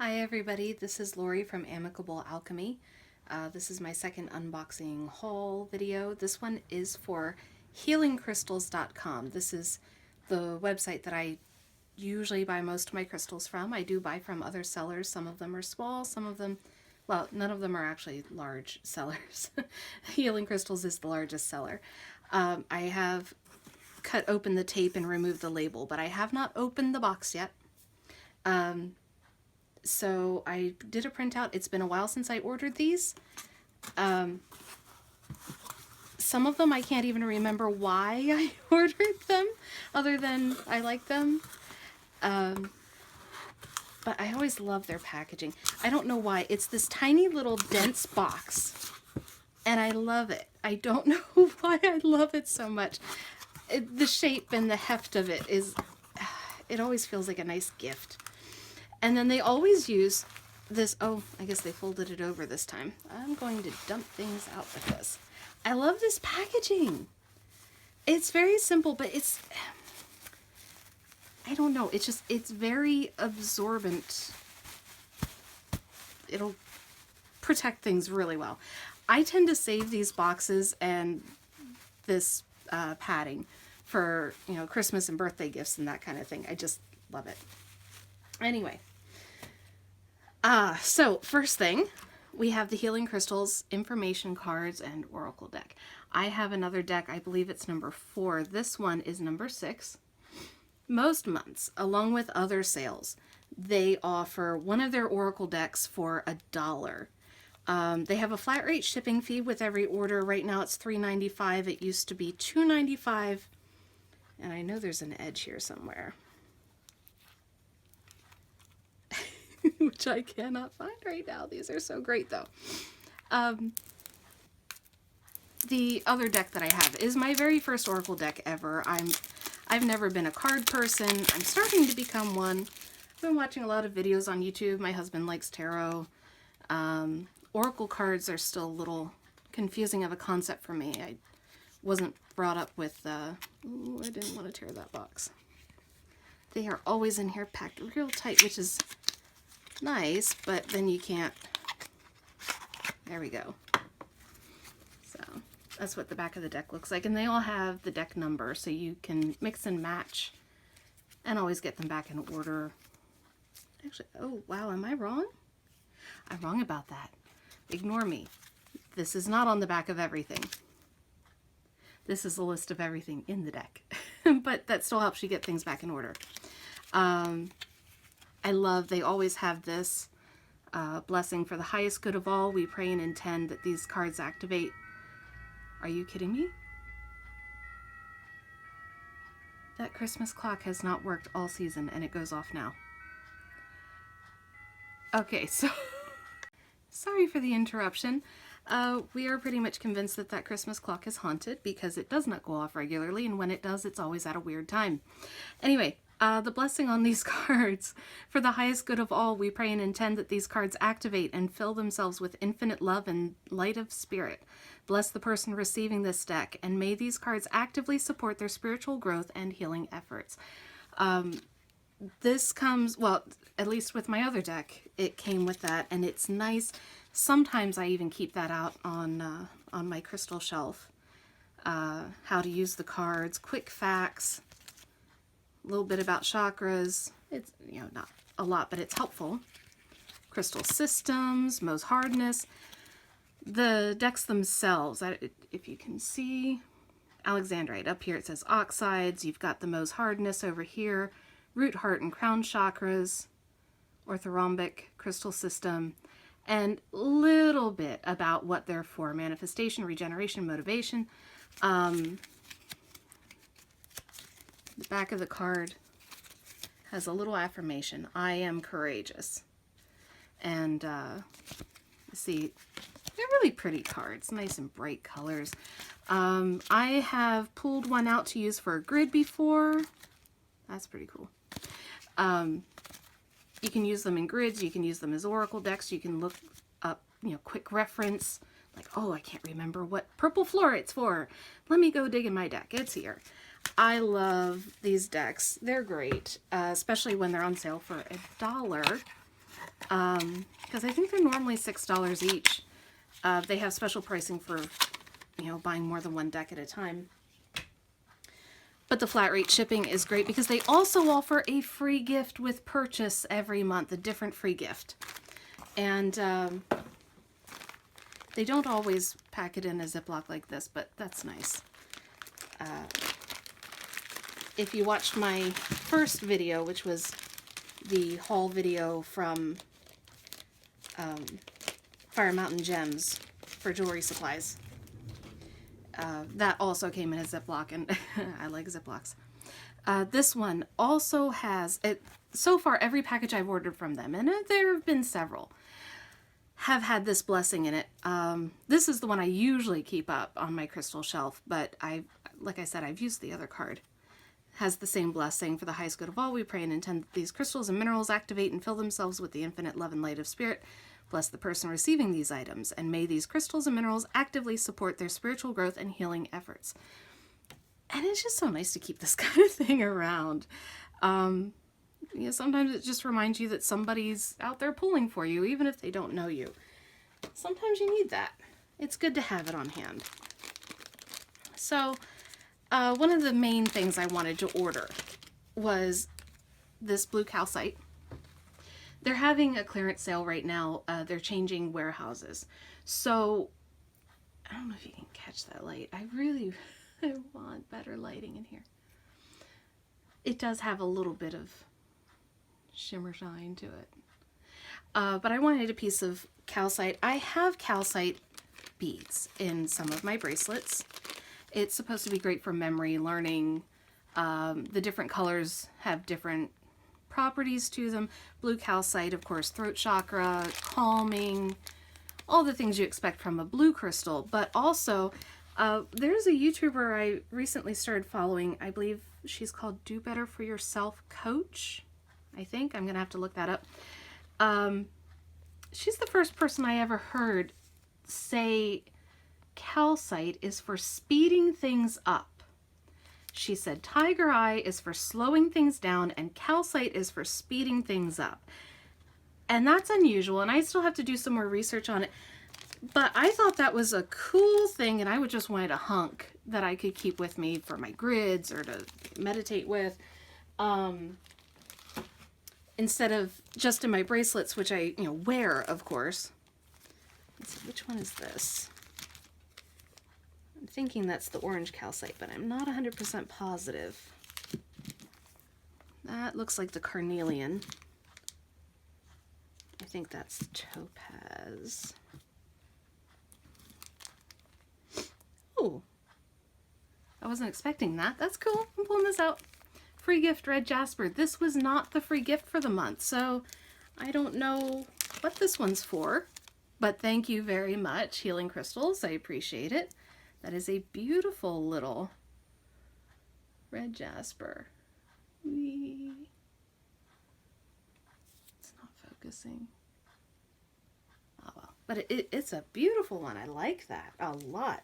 Hi everybody, this is Lori from Amicable Alchemy. This is my second unboxing haul video. This one is for healingcrystals.com. This is the website that I usually buy most of my crystals from. I do buy from other sellers. Some of them are small, some of them, well, none of them are actually large sellers. Healing Crystals is the largest seller. I have cut open the tape and removed the label, but I have not opened the box yet. So I did a printout. It's been a while since I ordered these. Some of them I can't even remember why I ordered them, other than I like them. But I always love their packaging. I don't know why. It's this tiny little dense box, and I love it. I don't know why I love it so much. The shape and the heft of it is, it always feels like a nice gift. And then they always use this, oh, I guess they folded it over this time. I'm going to dump things out with this. I love this packaging. It's very simple, but it's, I don't know, it's just, it's very absorbent. It'll protect things really well. I tend to save these boxes and this padding for, you know, Christmas and birthday gifts and that kind of thing. I just love it. Anyway. So first thing, we have the Healing Crystals information cards and Oracle deck. I have another deck, I believe it's number 4. This one is number 6. Most months, along with other sales, they offer one of their Oracle decks for $1. They have a flat rate shipping fee with every order. Right now it's $3.95. It used to be $2.95. And I know there's an edge here somewhere, which I cannot find right now. These are so great though. The other deck that I have is my very first Oracle deck ever. I've never been a card person. I'm starting to become one. I've been watching a lot of videos on YouTube. My husband likes tarot. Oracle cards are still a little confusing of a concept for me. I wasn't brought up with, ooh, I didn't want to tear that box. They are always in here packed real tight, which is nice, but then you can't. There we go. So that's what the back of the deck looks like, and they all have the deck number, so you can mix and match and always get them back in order. Actually, oh wow, am I wrong? I'm wrong about that. Ignore me. This is not on the back of everything. This is a list of everything in the deck, but that still helps you get things back in order. I love, they always have this blessing for the highest good of all. We pray and intend that these cards activate. Are you kidding me? That Christmas clock has not worked all season and it goes off now. Okay, so sorry for the interruption. We are pretty much convinced that that Christmas clock is haunted because it does not go off regularly, and when it does, it's always at a weird time. Anyway, the blessing on these cards. For the highest good of all, we pray and intend that these cards activate and fill themselves with infinite love and light of spirit. Bless the person receiving this deck, and may these cards actively support their spiritual growth and healing efforts. This comes, well, at least with my other deck, it came with that, and it's nice. Sometimes I even keep that out on my crystal shelf. How to use the cards, quick facts, a little bit about chakras. It's, you know, not a lot, but it's helpful. Crystal systems, Mohs hardness. The decks themselves, if you can see, Alexandrite. Up here it says oxides. You've got the Mohs hardness over here. Root, heart, and crown chakras. Orthorhombic crystal system. And a little bit about what they're for. Manifestation, regeneration, motivation. The back of the card has a little affirmation. I am courageous. And see, they're really pretty cards. Nice and bright colors. I have pulled one out to use for a grid before. That's pretty cool. You can use them in grids, you can use them as oracle decks, you can look up, you know, quick reference, like, oh, I can't remember what purple floret's for. Let me go dig in my deck. It's here. I love these decks. They're great, especially when they're on sale for $1. because I think they're normally $6 each. They have special pricing for, buying more than one deck at a time. But the flat rate shipping is great because they also offer a free gift with purchase every month, a different free gift. And they don't always pack it in a Ziploc like this, but that's nice. If you watched my first video, which was the haul video from Fire Mountain Gems for jewelry supplies, that also came in a Ziploc, and I like Ziplocs. This one also has, so far every package I've ordered from them, and there have been several, have had this blessing in it. This is the one I usually keep up on my crystal shelf, but like I said, I've used the other card. Has the same blessing: for the highest good of all, we pray and intend that these crystals and minerals activate and fill themselves with the infinite love and light of spirit. Bless the person receiving these items, and may these crystals and minerals actively support their spiritual growth and healing efforts. And it's just so nice to keep this kind of thing around. Sometimes it just reminds you that somebody's out there pulling for you, even if they don't know you. Sometimes you need that. It's good to have it on hand. So, one of the main things I wanted to order was this blue calcite. They're having a clearance sale right now. They're changing warehouses. So, I don't know if you can catch that light. I want better lighting in here. It does have a little bit of shimmer shine to it. But I wanted a piece of calcite. I have calcite beads in some of my bracelets. It's supposed to be great for memory, learning. The different colors have different properties to them. Blue calcite, of course, throat chakra, calming, all the things you expect from a blue crystal. But also, there's a YouTuber I recently started following. I believe she's called Do Better For Yourself Coach. I think I'm going to have to look that up. She's the first person I ever heard say calcite is for speeding things up. She said tiger eye is for slowing things down and calcite is for speeding things up. And that's unusual, and I still have to do some more research on it. But I thought that was a cool thing, and I would just wanted a hunk that I could keep with me for my grids or to meditate with. Instead of just in my bracelets, which I wear, of course. Let's see, which one is this? I'm thinking that's the orange calcite, but I'm not 100% positive. That looks like the carnelian. I think that's topaz. Oh, I wasn't expecting that. That's cool. I'm pulling this out. Free gift, red jasper. This was not the free gift for the month, so I don't know what this one's for, but thank you very much, Healing Crystals. I appreciate it. That is a beautiful little red jasper. Whee. It's not focusing. Oh well, but it's a beautiful one. I like that a lot.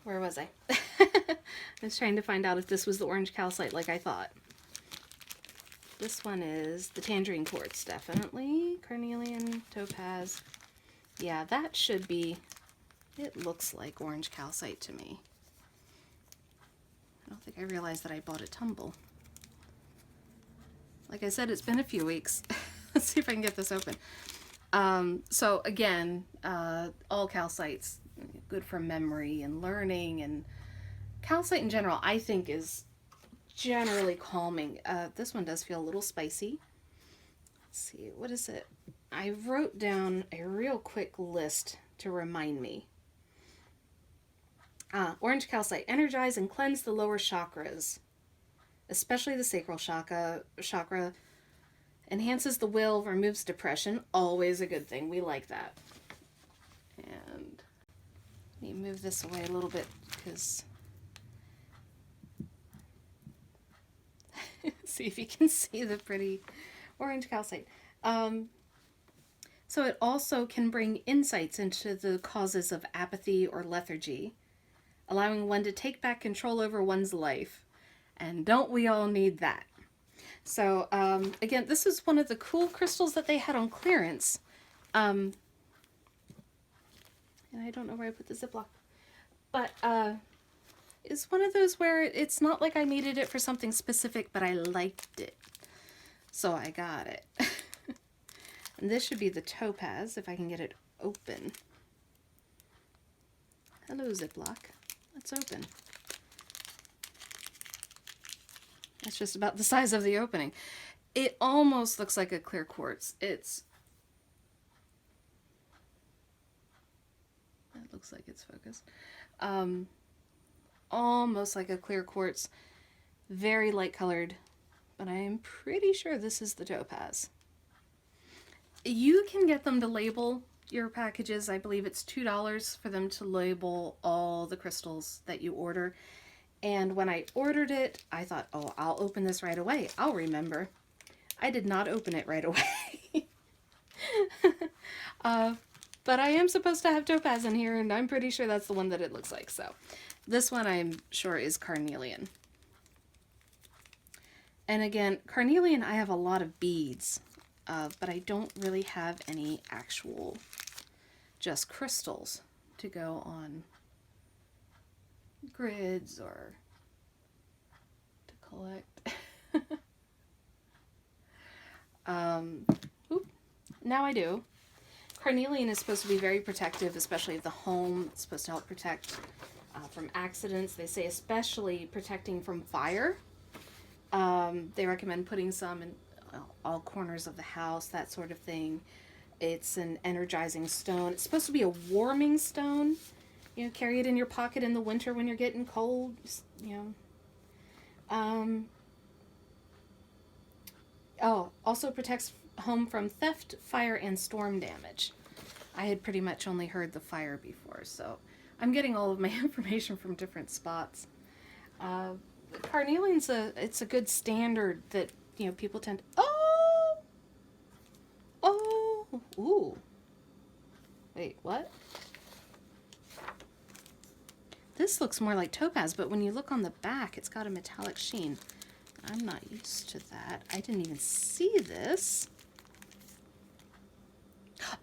Where was I? I was trying to find out if this was the orange calcite like I thought. This one is the tangerine quartz, definitely. Carnelian, topaz. Yeah, that should be, it looks like orange calcite to me. I don't think I realized that I bought a tumble. Like I said, it's been a few weeks. Let's see if I can get this open. So again, all calcites, good for memory and learning, and calcite in general I think is generally calming. This one does feel a little spicy. Let's see, what is it? I wrote down a real quick list to remind me. Orange calcite, energize and cleanse the lower chakras, especially the sacral chakra. Enhances the will, removes depression. Always a good thing. We like that. And let me move this away a little bit because see if you can see the pretty orange calcite. So it also can bring insights into the causes of apathy or lethargy, allowing one to take back control over one's life. And don't we all need that? So, again, this is one of the cool crystals that they had on clearance. And I don't know where I put the Ziploc. But, it's one of those where it's not like I needed it for something specific, but I liked it. So I got it. And this should be the topaz, if I can get it open. Hello, Ziploc. Let's open. That's just about the size of the opening. It almost looks like a clear quartz. It looks like it's focused. Almost like a clear quartz. Very light colored. But I am pretty sure this is the topaz. You can get them to label your packages. I believe it's $2 for them to label all the crystals that you order. And when I ordered it, I thought, oh, I'll open this right away. I'll remember. I did not open it right away. But I am supposed to have topaz in here, and I'm pretty sure that's the one that it looks like. So this one I'm sure is carnelian. And again, carnelian, I have a lot of beads, but I don't really have any actual just crystals to go on grids or to collect. Now I do. Carnelian is supposed to be very protective, especially of the home. It's supposed to help protect from accidents. They say especially protecting from fire. They recommend putting some in all corners of the house, that sort of thing. It's an energizing stone. It's supposed to be a warming stone. You know, carry it in your pocket in the winter when you're getting cold, you know. Oh, also protects home from theft, fire, and storm damage. I had pretty much only heard the fire before, so I'm getting all of my information from different spots. Carnelian's it's a good standard that, you know, people tend to, ooh. Wait, what? This looks more like topaz, but when you look on the back, it's got a metallic sheen. I'm not used to that. I didn't even see this.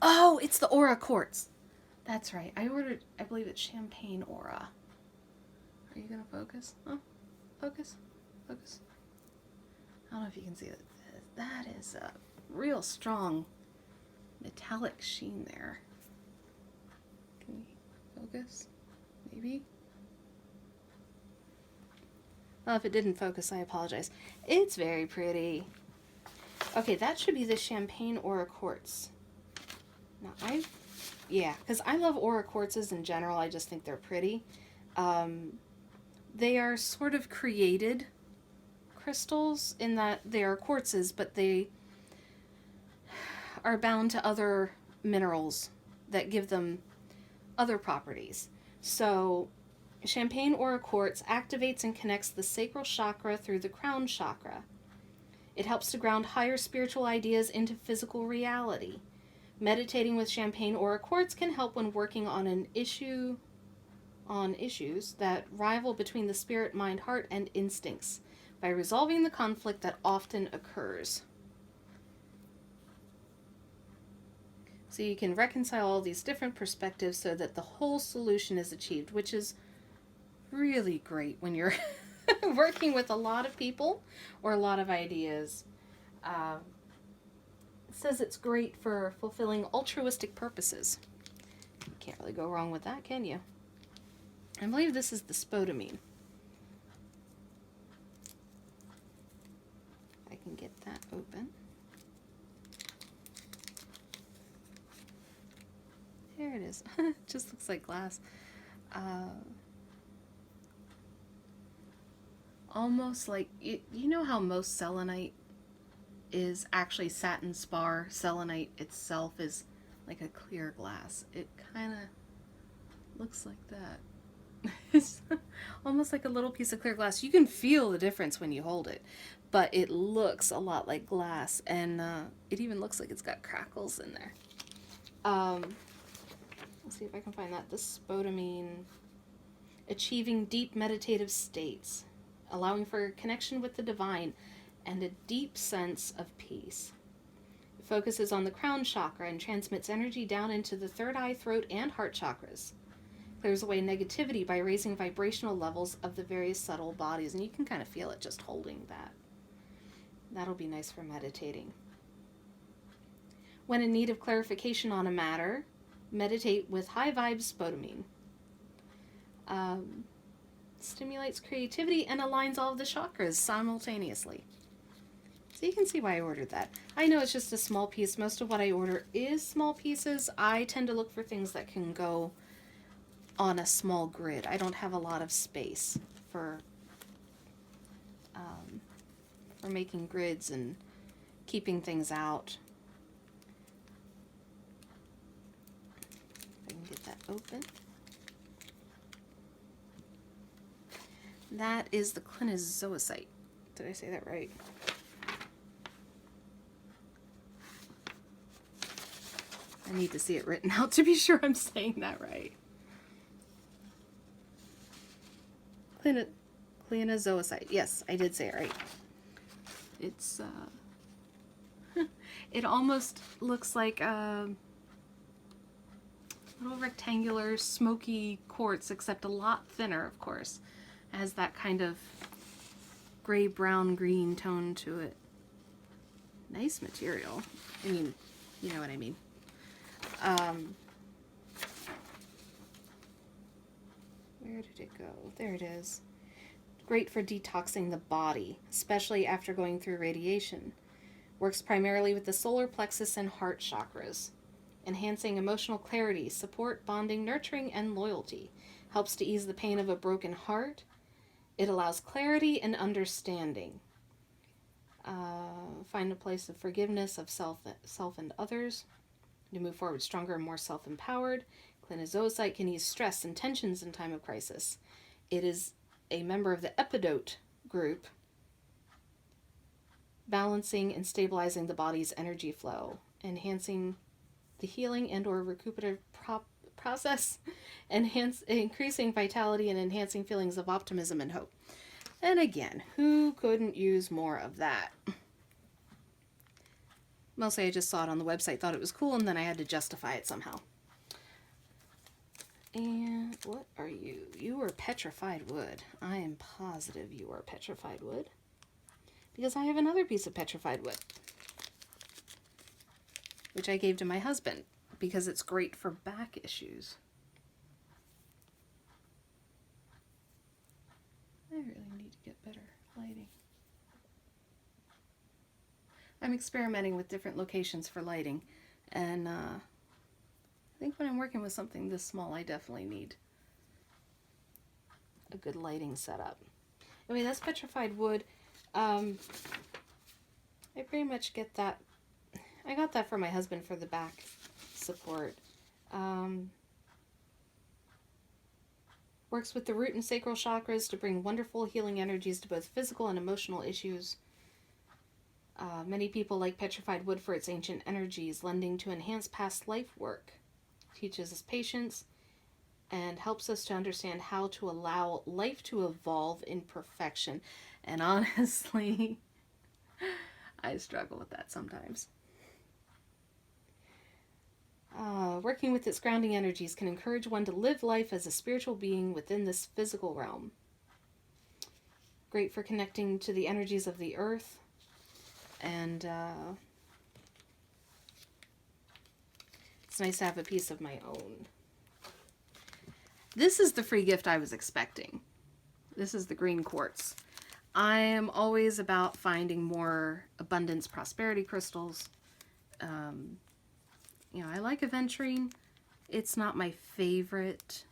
Oh, it's the Aura quartz. That's right. I ordered, I believe it's champagne Aura. Are you gonna focus? Oh, focus, focus. I don't know if you can see it. That is a real strong metallic sheen there. Can we focus? Maybe? Well, if it didn't focus, I apologize. It's very pretty. Okay, that should be the champagne Aura quartz. Now, because I love Aura quartzes in general. I just think they're pretty. They are sort of created crystals in that they are quartzes, but they are bound to other minerals that give them other properties. So, champagne Aura quartz activates and connects the sacral chakra through the crown chakra. It helps to ground higher spiritual ideas into physical reality. Meditating with champagne Aura quartz can help when working on issues that rival between the spirit, mind, heart, and instincts by resolving the conflict that often occurs. So you can reconcile all these different perspectives so that the whole solution is achieved, which is really great when you're working with a lot of people or a lot of ideas. It says it's great for fulfilling altruistic purposes. You can't really go wrong with that, can you? I believe this is the spodumene. I can get that open. There it is. It just looks like glass. Almost like, you know how most selenite is actually satin spar? Selenite itself is like a clear glass. It kind of looks like that. It's almost like a little piece of clear glass. You can feel the difference when you hold it, but it looks a lot like glass, and it even looks like it's got crackles in there. Let's see if I can find that. The spodumene. Achieving deep meditative states, allowing for connection with the divine. and a deep sense of peace. It focuses on the crown chakra and transmits energy down into the third eye, throat, and heart chakras. Clears away negativity by raising vibrational levels of the various subtle bodies, and you can kind of feel it just holding that. That'll be nice for meditating. When in need of clarification on a matter, meditate with high vibes spodumene. Stimulates creativity and aligns all of the chakras simultaneously. So you can see why I ordered that. I know it's just a small piece. Most of what I order is small pieces. I tend to look for things that can go on a small grid. I don't have a lot of space for making grids and keeping things out. If I can get that open. That is the clinozoisite. Did I say that right? I need to see it written out to be sure I'm saying that right. Clinozoisite. Yes, I did say it right. It's, it almost looks like a little rectangular smoky quartz, except a lot thinner, of course. It has that kind of gray, brown, green tone to it. Nice material. I mean, you know what I mean. Where did it go? There it is. Great for detoxing the body, especially after going through radiation. Works primarily with the solar plexus and heart chakras. Enhancing emotional clarity, support, bonding, nurturing, and loyalty. Helps to ease the pain of a broken heart. It allows clarity and understanding. Find a place of forgiveness of self and others. To move forward stronger and more self-empowered. Clinozoisite can ease stress and tensions in time of crisis. It is a member of the epidote group, balancing and stabilizing the body's energy flow, enhancing the healing and or recuperative process, increasing vitality and enhancing feelings of optimism and hope. And again, who couldn't use more of that? Mostly I just saw it on the website, thought it was cool, and then I had to justify it somehow. And what are you? You are petrified wood. I am positive you are petrified wood. Because I have another piece of petrified wood. Which I gave to my husband. Because it's great for back issues. I really need to get better lighting. I'm experimenting with different locations for lighting, and I think when I'm working with something this small, I definitely need a good lighting setup. Anyway, that's petrified wood. I pretty much get that. I got that for my husband for the back support. Works with the root and sacral chakras to bring wonderful healing energies to both physical and emotional issues. Many people like petrified wood for its ancient energies, lending to enhance past life work. Teaches us patience and helps us to understand how to allow life to evolve in perfection. And honestly, I struggle with that sometimes. Working with its grounding energies can encourage one to live life as a spiritual being within this physical realm. Great for connecting to the energies of the earth. And it's nice to have a piece of my own. This is the free gift I was expecting. This is the green quartz. I am always about finding more abundance prosperity crystals. I like aventurine. It's not my favorite.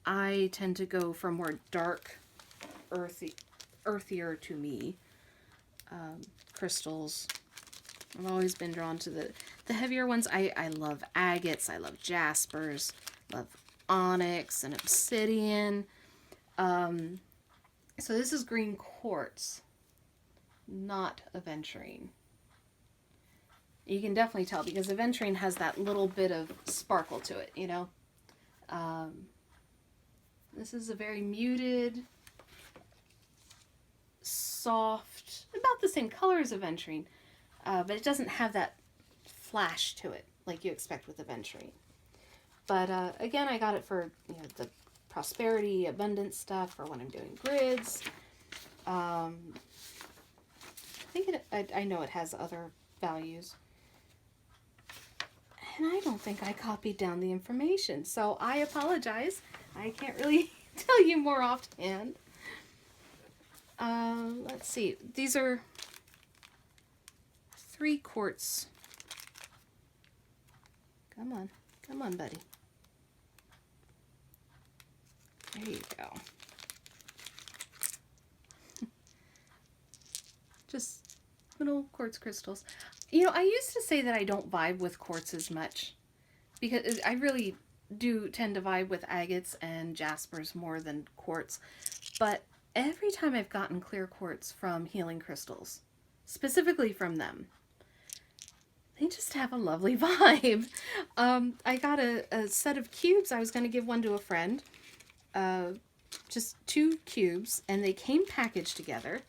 I tend to go for more dark, earthier to me crystals. I've always been drawn to the heavier ones. I love agates. I love jaspers. Love onyx and obsidian. So this is green quartz, not aventurine. You can definitely tell because aventurine has that little bit of sparkle to it, you know. This is a very muted, soft, about the same color as aventurine, but it doesn't have that flash to it like you expect with aventurine. But again, I got it for the prosperity, abundance stuff, for when I'm doing grids. I think I know it has other values. And I don't think I copied down the information, so I apologize. I can't really tell you more offhand. Let's see. These are 3 quarts. Come on. Come on, buddy. There you go. Just little quartz crystals. I used to say that I don't vibe with quartz as much, because I really do tend to vibe with agates and jaspers more than quartz. But every time I've gotten clear quartz from Healing Crystals, specifically from them, they just have a lovely vibe. I got a set of cubes. I was going to give one to a friend. Just 2 cubes, and they came packaged together.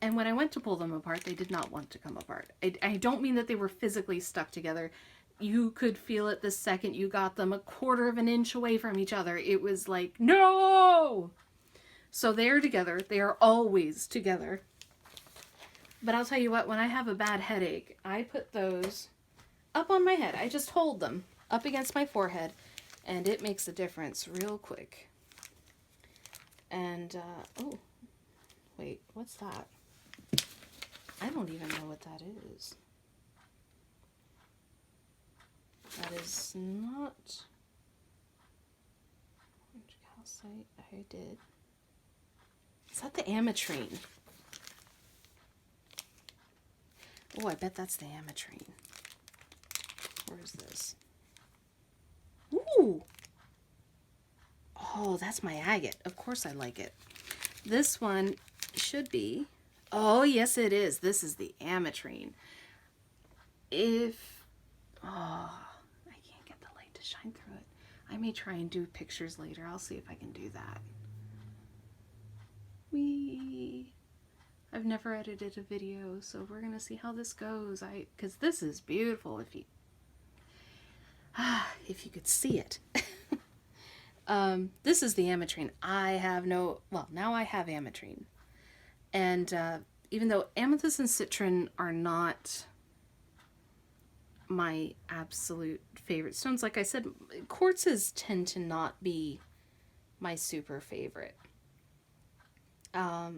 And when I went to pull them apart, they did not want to come apart. I don't mean that they were physically stuck together. You could feel it the second you got them 1/4 of an inch away from each other. It was like, no! So they're together. They are always together. But I'll tell you what, when I have a bad headache, I put those up on my head. I just hold them up against my forehead, and it makes a difference real quick. And, oh, wait, what's that? I don't even know what that is. That is not orange calcite. I did. Is that the ametrine? Oh, I bet that's the ametrine. Where is this? Ooh! Oh, that's my agate. Of course I like it. This one should be... Oh, yes it is. This is the ametrine. Oh, I can't get the light to shine through it. I may try and do pictures later. I'll see if I can do that. I've never edited a video, so we're gonna see how this goes. Because this is beautiful if you could see it. This is the ametrine. Now I have ametrine. And even though amethyst and citron are not my absolute favorite stones, like I said, quartzes tend to not be my super favorite. I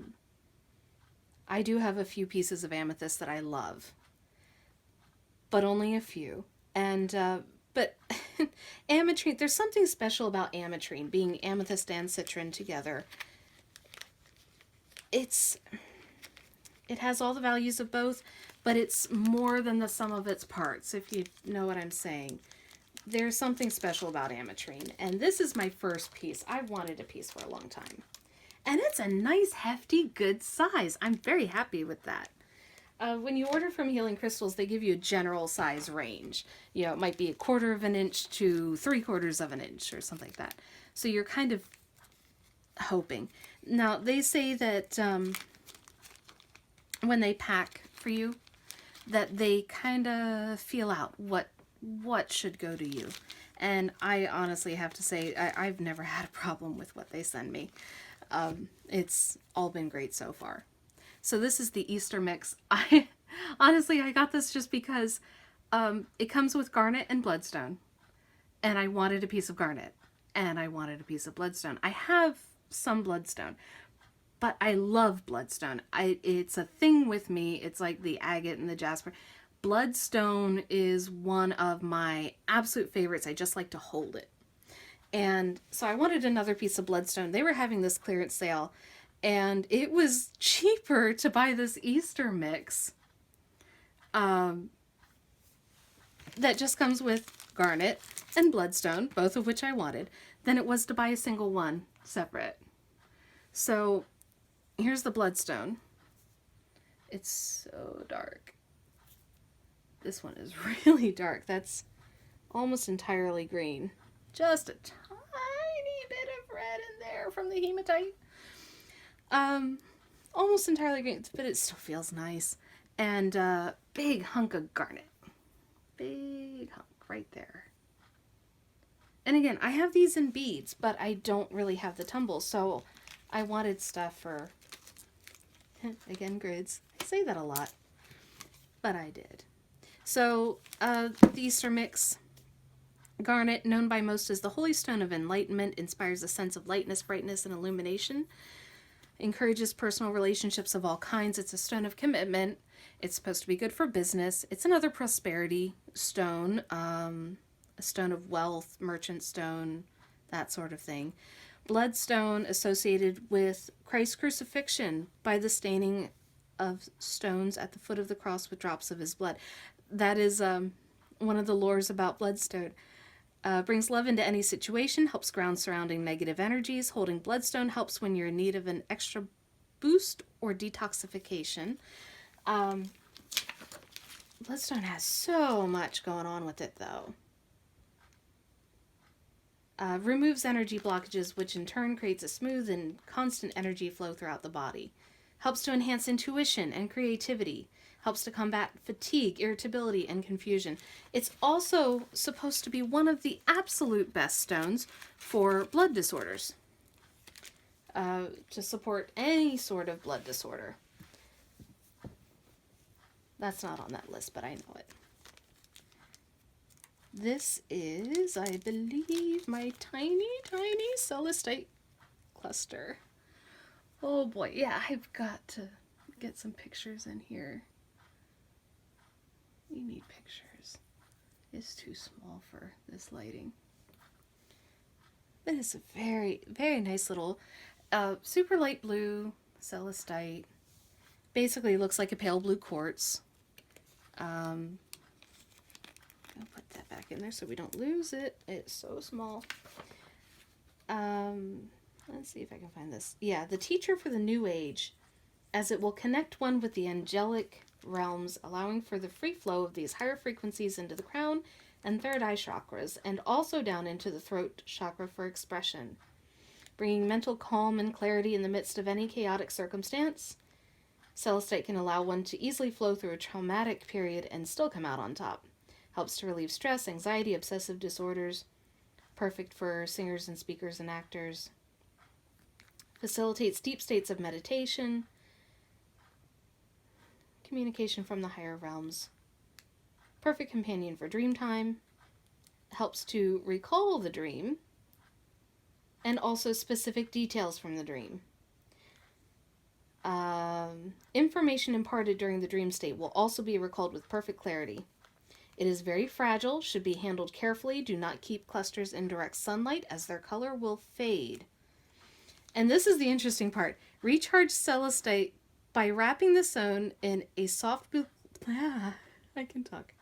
do have a few pieces of amethyst that I love, but only a few. And but ametrine, there's something special about ametrine, being amethyst and citron together. It has all the values of both, but it's more than the sum of its parts, if you know what I'm saying. There's something special about ametrine, and this is my first piece. I've wanted a piece for a long time. And it's a nice, hefty, good size. I'm very happy with that. When you order from Healing Crystals, they give you a general size range. It might be 1/4 of an inch to 3/4 of an inch or something like that. So you're kind of hoping. Now, they say that when they pack for you, that they kind of feel out what should go to you. And I honestly have to say, I've never had a problem with what they send me. It's all been great so far. So this is the Easter mix. I got this just because it comes with garnet and bloodstone. And I wanted a piece of garnet. And I wanted a piece of bloodstone. I have some bloodstone. But I love bloodstone. It's a thing with me. It's like the agate and the jasper. Bloodstone is one of my absolute favorites. I just like to hold it. And so I wanted another piece of bloodstone. They were having this clearance sale, and it was cheaper to buy this Easter mix that just comes with garnet and bloodstone, both of which I wanted, than it was to buy a single one separate. So here's the bloodstone. It's so dark. This one is really dark. That's almost entirely green. Just a tiny bit of red in there from the hematite. almost entirely green, but it still feels nice. And big hunk of garnet. Big hunk right there. And again, I have these in beads, but I don't really have the tumbles, so I wanted stuff for, again, grids. I say that a lot, but I did. So the Easter Mix garnet, known by most as the Holy Stone of Enlightenment, inspires a sense of lightness, brightness, and illumination. Encourages personal relationships of all kinds. It's a stone of commitment. It's supposed to be good for business. It's another prosperity stone, a stone of wealth, merchant stone, that sort of thing. Bloodstone associated with Christ's crucifixion by the staining of stones at the foot of the cross with drops of his blood. That is one of the lores about bloodstone. Brings love into any situation, helps ground surrounding negative energies. Holding bloodstone helps when you're in need of an extra boost or detoxification. Bloodstone has so much going on with it, though. Removes energy blockages, which in turn creates a smooth and constant energy flow throughout the body. Helps to enhance intuition and creativity. Helps to combat fatigue, irritability, and confusion. It's also supposed to be one of the absolute best stones for blood disorders. To support any sort of blood disorder. That's not on that list, but I know it. This is, I believe, my tiny, tiny celestite cluster. Oh boy, yeah, I've got to get some pictures in here. You need pictures. It's too small for this lighting. But it's a very, very nice little, super light blue celestite. Basically looks like a pale blue quartz. I'll put that back in there so we don't lose it. It's so small. Let's see if I can find this. Yeah, the teacher for the New Age, as it will connect one with the angelic realms, allowing for the free flow of these higher frequencies into the crown and third eye chakras, and also down into the throat chakra for expression, bringing mental calm and clarity in the midst of any chaotic circumstance. Celestite can allow one to easily flow through a traumatic period and still come out on top. Helps to relieve stress, anxiety, obsessive disorders. Perfect for singers and speakers and actors. Facilitates deep states of meditation. Communication from the higher realms. Perfect companion for dream time. Helps to recall the dream. And also specific details from the dream. Information imparted during the dream state will also be recalled with perfect clarity. It is very fragile, should be handled carefully. Do not keep clusters in direct sunlight as their color will fade. And this is the interesting part. Recharge celestite by wrapping the stone in a soft blue... I can talk.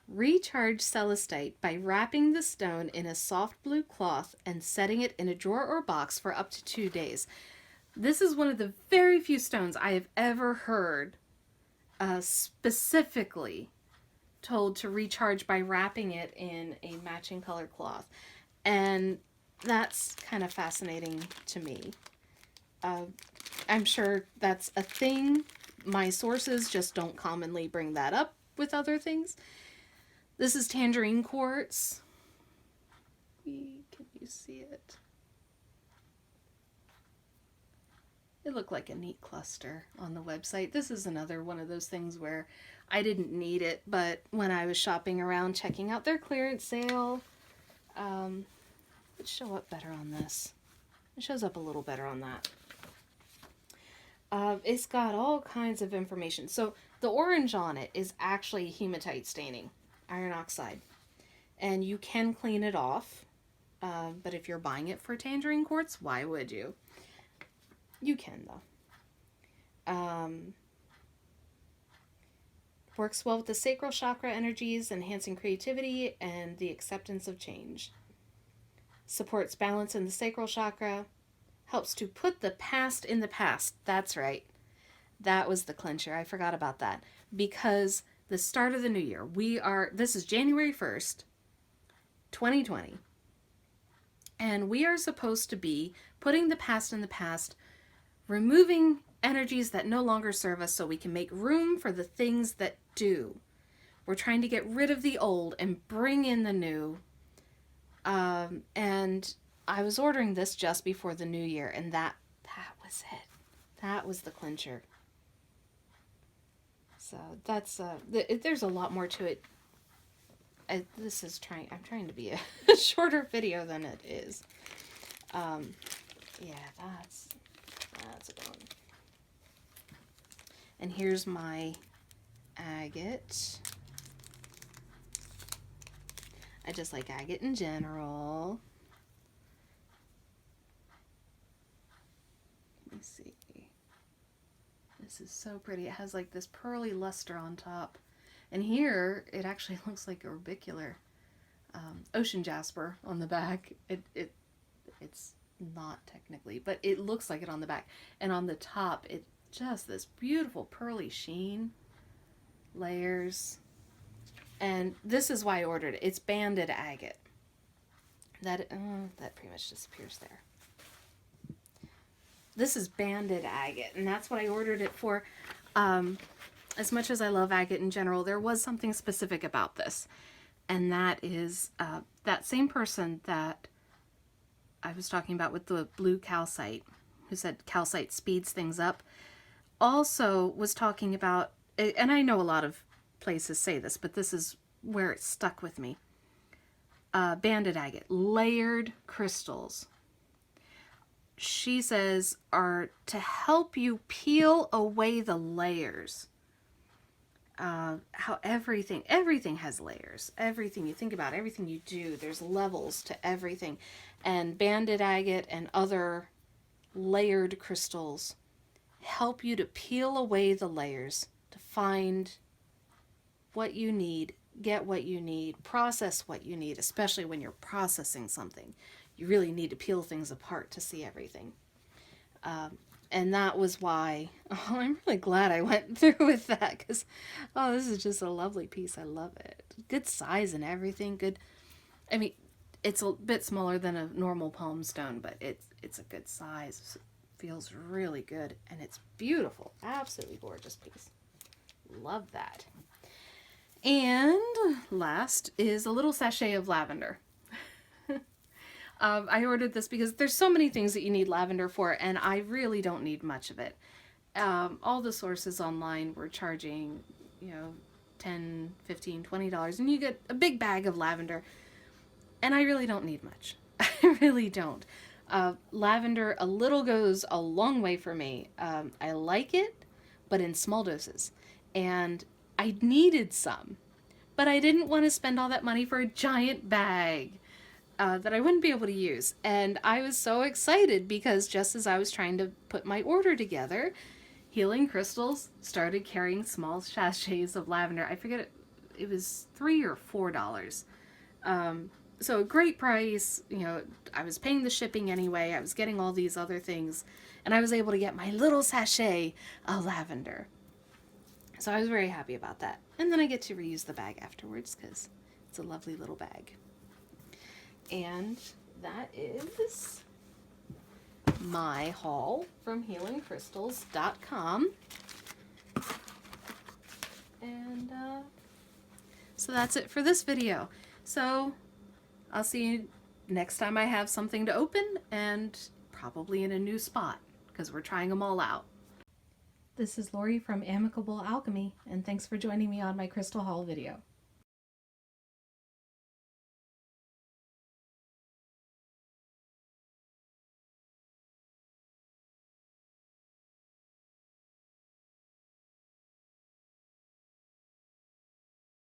Recharge celestite by wrapping the stone in a soft blue cloth and setting it in a drawer or box for up to 2 days. This is one of the very few stones I have ever heard specifically told to recharge by wrapping it in a matching color cloth. And that's kind of fascinating to me. I'm sure that's a thing. My sources just don't commonly bring that up with other things. This is tangerine quartz. Can you see it? It looked like a neat cluster on the website. This is another one of those things where I didn't need it, but when I was shopping around checking out their clearance sale, it would show up better on this. It shows up a little better on that. It's got all kinds of information. So the orange on it is actually hematite staining, iron oxide. And you can clean it off, but if you're buying it for tangerine quartz, why would you? You can, though. Works well with the sacral chakra energies, enhancing creativity and the acceptance of change. Supports balance in the sacral chakra. Helps to put the past in the past. That's right. That was the clincher. I forgot about that. Because the start of the new year, this is January 1st, 2020. And we are supposed to be putting the past in the past, removing energies that no longer serve us so we can make room for the things that do. We're trying to get rid of the old and bring in the new. And I was ordering this just before the new year, and that was it. That was the clincher. So that's, there's a lot more to it. I'm trying to be a shorter video than it is. Yeah, that's a good one. And here's my agate. I just like agate in general. Let me see. This is so pretty. It has like this pearly luster on top. And here, it actually looks like a orbicular ocean jasper on the back. It's not technically, but it looks like it on the back. And on the top, it just this beautiful pearly sheen, layers. And this is why I ordered it. It's banded agate. That pretty much disappears there. This is banded agate, and that's what I ordered it for. As much as I love agate in general, there was something specific about this. And that is that same person that I was talking about with the blue calcite, who said calcite speeds things up, also was talking about, and I know a lot of places say this, but this is where it stuck with me. Banded agate, layered crystals. She says are to help you peel away the layers. How everything has layers. Everything you think about, everything you do, there's levels to everything. And banded agate and other layered crystals help you to peel away the layers, to find what you need, get what you need, process what you need, especially when you're processing something. You really need to peel things apart to see everything. And that was why, I'm really glad I went through with that, because, this is just a lovely piece. I love it. Good size and everything. Good. I mean, it's a bit smaller than a normal palm stone, but it's a good size. It feels really good, and it's beautiful. Absolutely gorgeous piece. Love that. And last is a little sachet of lavender. I ordered this because there's so many things that you need lavender for, and I really don't need much of it. All the sources online were charging, $10, $15, $20, and you get a big bag of lavender, and I really don't need much. I really don't. Lavender, a little goes a long way for me. I like it, but in small doses, and I needed some, but I didn't want to spend all that money for a giant bag. That I wouldn't be able to use. And I was so excited because just as I was trying to put my order together, Healing Crystals started carrying small sachets of lavender. I forget, it was $3 or $4. So a great price. I was paying the shipping anyway. I was getting all these other things, and I was able to get my little sachet of lavender. So I was very happy about that. And then I get to reuse the bag afterwards because it's a lovely little bag. And that is my haul from healingcrystals.com. And so that's it for this video. So I'll see you next time I have something to open, and probably in a new spot because we're trying them all out. This is Lori from Amicable Alchemy, and thanks for joining me on my crystal haul video.